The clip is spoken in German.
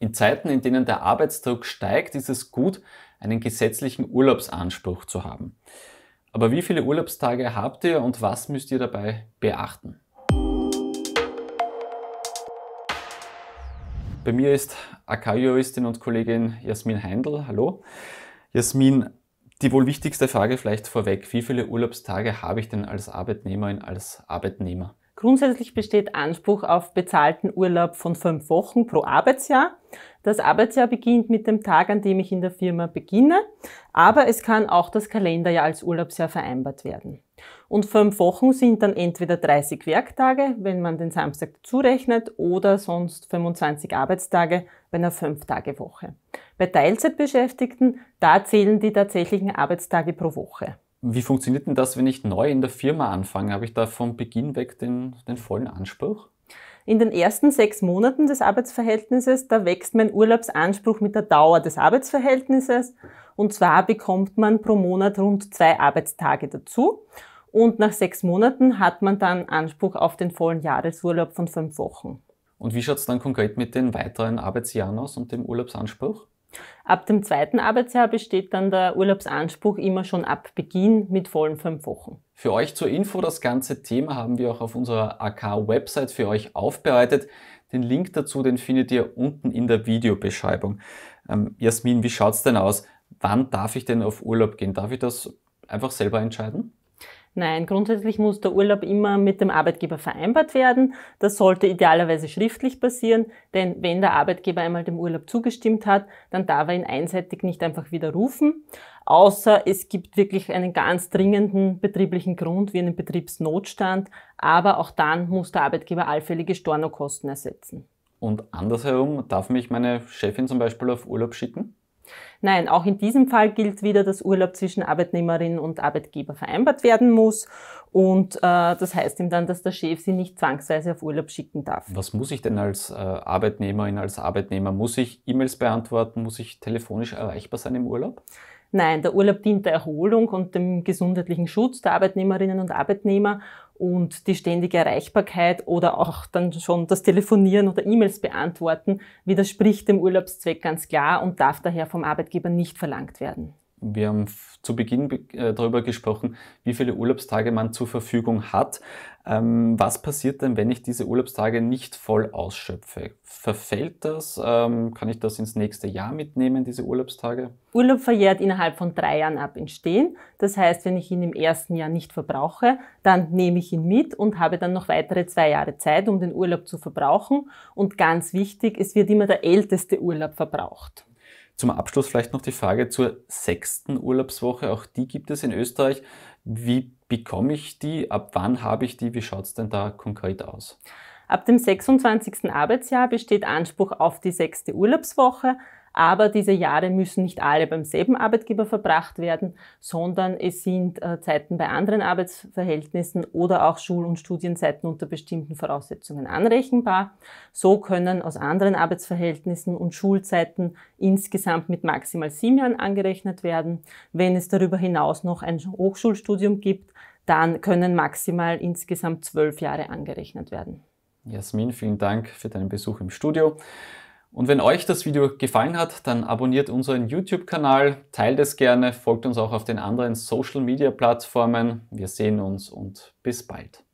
In Zeiten, in denen der Arbeitsdruck steigt, ist es gut, einen gesetzlichen Urlaubsanspruch zu haben. Aber wie viele Urlaubstage habt ihr und was müsst ihr dabei beachten? Bei mir ist AK-Juristin und Kollegin Jasmin Heindl. Hallo. Jasmin, die wohl wichtigste Frage vielleicht vorweg. Wie viele Urlaubstage habe ich denn als Arbeitnehmerin, als Arbeitnehmer? Grundsätzlich besteht Anspruch auf bezahlten Urlaub von 5 Wochen pro Arbeitsjahr. Das Arbeitsjahr beginnt mit dem Tag, an dem ich in der Firma beginne, aber es kann auch das Kalenderjahr als Urlaubsjahr vereinbart werden. Und 5 Wochen sind dann entweder 30 Werktage, wenn man den Samstag dazu rechnet, oder sonst 25 Arbeitstage bei einer 5-Tage-Woche. Bei Teilzeitbeschäftigten, da zählen die tatsächlichen Arbeitstage pro Woche. Wie funktioniert denn das, wenn ich neu in der Firma anfange? Habe ich da von Beginn weg den vollen Anspruch? In den ersten 6 Monaten des Arbeitsverhältnisses, da wächst mein Urlaubsanspruch mit der Dauer des Arbeitsverhältnisses. Und zwar bekommt man pro Monat rund 2 Arbeitstage dazu. Und nach 6 Monaten hat man dann Anspruch auf den vollen Jahresurlaub von 5 Wochen. Und wie schaut es dann konkret mit den weiteren Arbeitsjahren aus und dem Urlaubsanspruch? Ab dem 2. Arbeitsjahr besteht dann der Urlaubsanspruch immer schon ab Beginn mit vollen 5 Wochen. Für euch zur Info, das ganze Thema haben wir auch auf unserer AK-Website für euch aufbereitet. Den Link dazu, den findet ihr unten in der Videobeschreibung. Jasmin, wie schaut es denn aus? Wann darf ich denn auf Urlaub gehen? Darf ich das einfach selber entscheiden? Nein, grundsätzlich muss der Urlaub immer mit dem Arbeitgeber vereinbart werden. Das sollte idealerweise schriftlich passieren, denn wenn der Arbeitgeber einmal dem Urlaub zugestimmt hat, dann darf er ihn einseitig nicht einfach widerrufen. Außer es gibt wirklich einen ganz dringenden betrieblichen Grund wie einen Betriebsnotstand, aber auch dann muss der Arbeitgeber allfällige Stornokosten ersetzen. Und andersherum, darf mich meine Chefin zum Beispiel auf Urlaub schicken? Nein, auch in diesem Fall gilt wieder, dass Urlaub zwischen Arbeitnehmerin und Arbeitgeber vereinbart werden muss. Und das heißt ihm dann, dass der Chef sie nicht zwangsweise auf Urlaub schicken darf. Was muss ich denn als Arbeitnehmerin, als Arbeitnehmer? Muss ich E-Mails beantworten? Muss ich telefonisch erreichbar sein im Urlaub? Nein, der Urlaub dient der Erholung und dem gesundheitlichen Schutz der Arbeitnehmerinnen und Arbeitnehmer, und die ständige Erreichbarkeit oder auch dann schon das Telefonieren oder E-Mails beantworten widerspricht dem Urlaubszweck ganz klar und darf daher vom Arbeitgeber nicht verlangt werden. Wir haben zu Beginn darüber gesprochen, wie viele Urlaubstage man zur Verfügung hat. Was passiert denn, wenn ich diese Urlaubstage nicht voll ausschöpfe? Verfällt das? Kann ich das ins nächste Jahr mitnehmen, diese Urlaubstage? Urlaub verjährt innerhalb von 3 Jahren ab Entstehen. Das heißt, wenn ich ihn im ersten Jahr nicht verbrauche, dann nehme ich ihn mit und habe dann noch weitere 2 Jahre Zeit, um den Urlaub zu verbrauchen. Und ganz wichtig, es wird immer der älteste Urlaub verbraucht. Zum Abschluss vielleicht noch die Frage zur 6. Urlaubswoche. Auch die gibt es in Österreich. Wie bekomme ich die? Ab wann habe ich die? Wie schaut es denn da konkret aus? Ab dem 26. Arbeitsjahr besteht Anspruch auf die 6. Urlaubswoche. Aber diese Jahre müssen nicht alle beim selben Arbeitgeber verbracht werden, sondern es sind Zeiten bei anderen Arbeitsverhältnissen oder auch Schul- und Studienzeiten unter bestimmten Voraussetzungen anrechenbar. So können aus anderen Arbeitsverhältnissen und Schulzeiten insgesamt mit maximal 7 Jahren angerechnet werden. Wenn es darüber hinaus noch ein Hochschulstudium gibt, dann können maximal insgesamt 12 Jahre angerechnet werden. Jasmin, vielen Dank für deinen Besuch im Studio. Und wenn euch das Video gefallen hat, dann abonniert unseren YouTube-Kanal, teilt es gerne, folgt uns auch auf den anderen Social-Media-Plattformen. Wir sehen uns und bis bald.